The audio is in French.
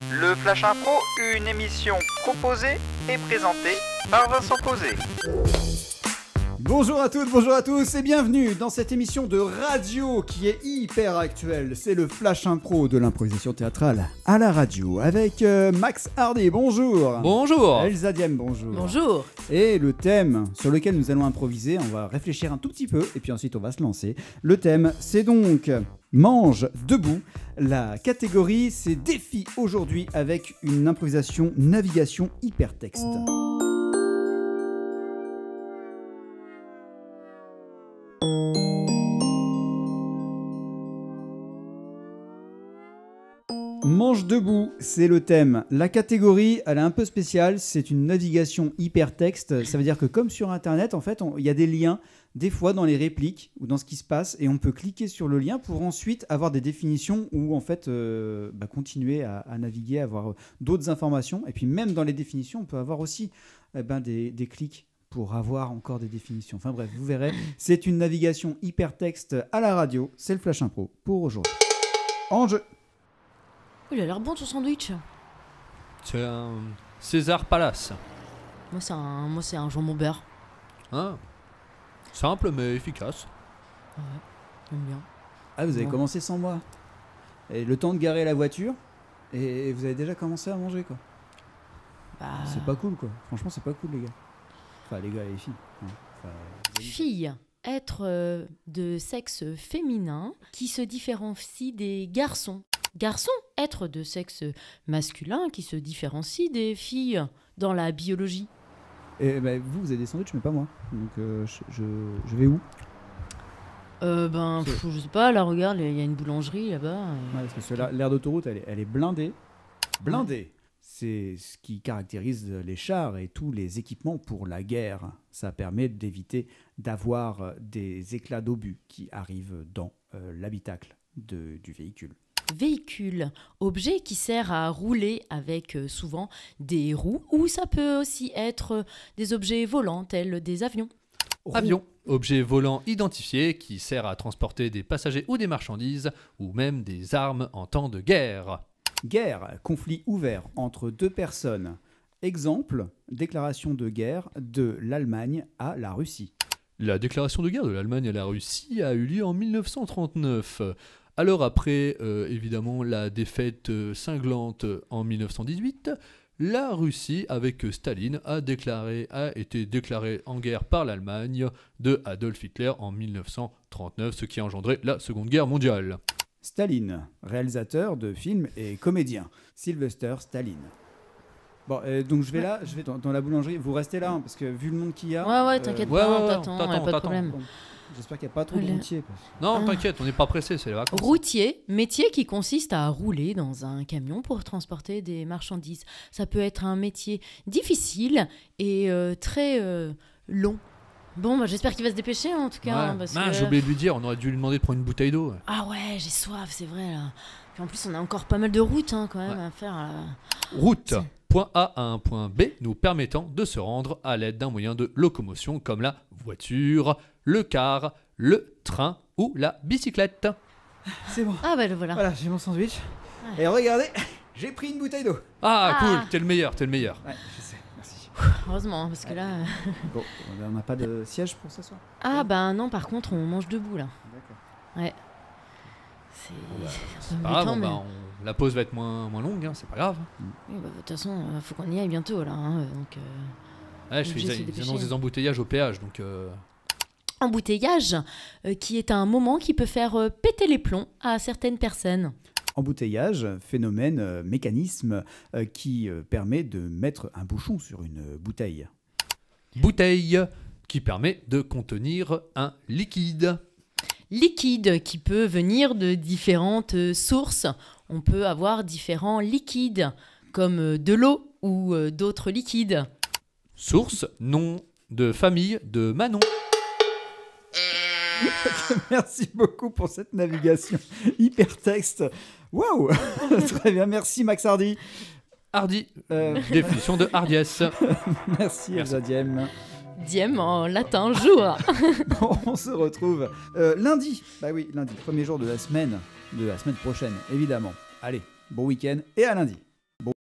Le Flash Impro, une émission proposée et présentée par Vincent Posé. Bonjour à toutes, bonjour à tous et bienvenue dans cette émission de radio qui est hyper actuelle. C'est le Flash Impro de l'improvisation théâtrale à la radio avec Max Hardy, bonjour. Bonjour. Elsa Diem, bonjour. Bonjour. Et le thème sur lequel nous allons improviser, on va réfléchir un tout petit peu et puis ensuite on va se lancer. Le thème, c'est donc Mange debout. La catégorie, c'est défi aujourd'hui avec une improvisation navigation hypertexte. Mange debout, c'est le thème. La catégorie, elle est un peu spéciale, c'est une navigation hypertexte. Ça veut dire que comme sur Internet, en fait, il y a des liens, des fois dans les répliques ou dans ce qui se passe, et on peut cliquer sur le lien pour ensuite avoir des définitions ou en fait continuer à naviguer, avoir d'autres informations. Et puis même dans les définitions, on peut avoir aussi des clics pour avoir encore des définitions. Enfin bref, vous verrez, c'est une navigation hypertexte à la radio. C'est le Flash Impro pour aujourd'hui. En jeu. Il a l'air bon ton sandwich. C'est un César Palace. Moi c'est un jambon beurre. Ah. Simple mais efficace. Ouais, j'aime bien. Ah, vous avez Ouais. commencé sans moi. Et le temps de garer la voiture, et vous avez déjà commencé à manger, quoi. Bah, C'est pas cool, quoi. Franchement, c'est pas cool, les gars. Enfin, les gars et les filles. Hein. Enfin, fille, être de sexe féminin qui se différencie des garçons. Garçon, être de sexe masculin qui se différencie des filles dans la biologie. Et vous avez des sandwichs, mais pas moi. Donc, je vais où? Je sais pas, là regarde, il y a une boulangerie là-bas. Ouais, parce que l'aire d'autoroute, elle est blindée. Blindée. C'est ce qui caractérise les chars et tous les équipements pour la guerre. Ça permet d'éviter d'avoir des éclats d'obus qui arrivent dans l'habitacle du véhicule. Véhicule, objet qui sert à rouler avec souvent des roues, ou ça peut aussi être des objets volants tels des avions. Avion, objet volant identifié qui sert à transporter des passagers ou des marchandises ou même des armes en temps de guerre. Guerre, conflit ouvert entre deux personnes. Exemple, déclaration de guerre de l'Allemagne à la Russie. La déclaration de guerre de l'Allemagne à la Russie a eu lieu en 1939. Alors après, évidemment, la défaite cinglante en 1918, la Russie, avec Staline, a été déclarée en guerre par l'Allemagne de Adolf Hitler en 1939, ce qui a engendré la Seconde Guerre mondiale. Staline, réalisateur de films et comédien. Sylvester Stallone. Bon, donc je vais dans la boulangerie. Vous restez là, hein, parce que vu le monde qu'il y a... Ouais, t'inquiète pas, on t'attend, y a pas de problème. Bon, j'espère qu'il n'y a pas trop de routiers. Non, t'inquiète, on n'est pas pressé, c'est les vacances. Routier, métier qui consiste à rouler dans un camion pour transporter des marchandises. Ça peut être un métier difficile et très long. Bon, j'espère qu'il va se dépêcher en tout cas. Ouais. Parce J'ai que... oublié de lui dire, on aurait dû lui demander de prendre une bouteille d'eau. Ah ouais, j'ai soif, c'est vrai là. Puis en plus, on a encore pas mal de routes quand même à faire. Route, point A à un point B, nous permettant de se rendre à l'aide d'un moyen de locomotion comme la voiture, le car, le train ou la bicyclette. C'est bon. Ah bah le voilà. Voilà, j'ai mon sandwich. Ouais. Et regardez, j'ai pris une bouteille d'eau. Ah cool, t'es le meilleur. Ouais, je sais, merci. Heureusement, parce que là... Bon, on n'a pas de siège pour s'asseoir. Ah bah non, par contre, on mange debout là. D'accord. Ouais. C'est pas grave, la pause va être moins longue, hein, c'est pas grave. Oui, de toute façon, faut qu'on y aille bientôt là. Donc, Ouais, ils annoncent des embouteillages au péage, donc... Embouteillage, qui est un moment qui peut faire péter les plombs à certaines personnes. Embouteillage, phénomène, mécanisme qui permet de mettre un bouchon sur une bouteille. Bouteille, qui permet de contenir un liquide. Liquide, qui peut venir de différentes sources. On peut avoir différents liquides, comme de l'eau ou d'autres liquides. Source, nom de famille de Manon. Merci beaucoup pour cette navigation hypertexte. Waouh. Très bien, merci Max Hardy. Hardy, définition de hardiesse. Merci Elsa Diem. Diem en latin, jour. On se retrouve lundi. Bah oui, lundi, premier jour de la semaine prochaine, évidemment. Allez, bon week-end et à lundi.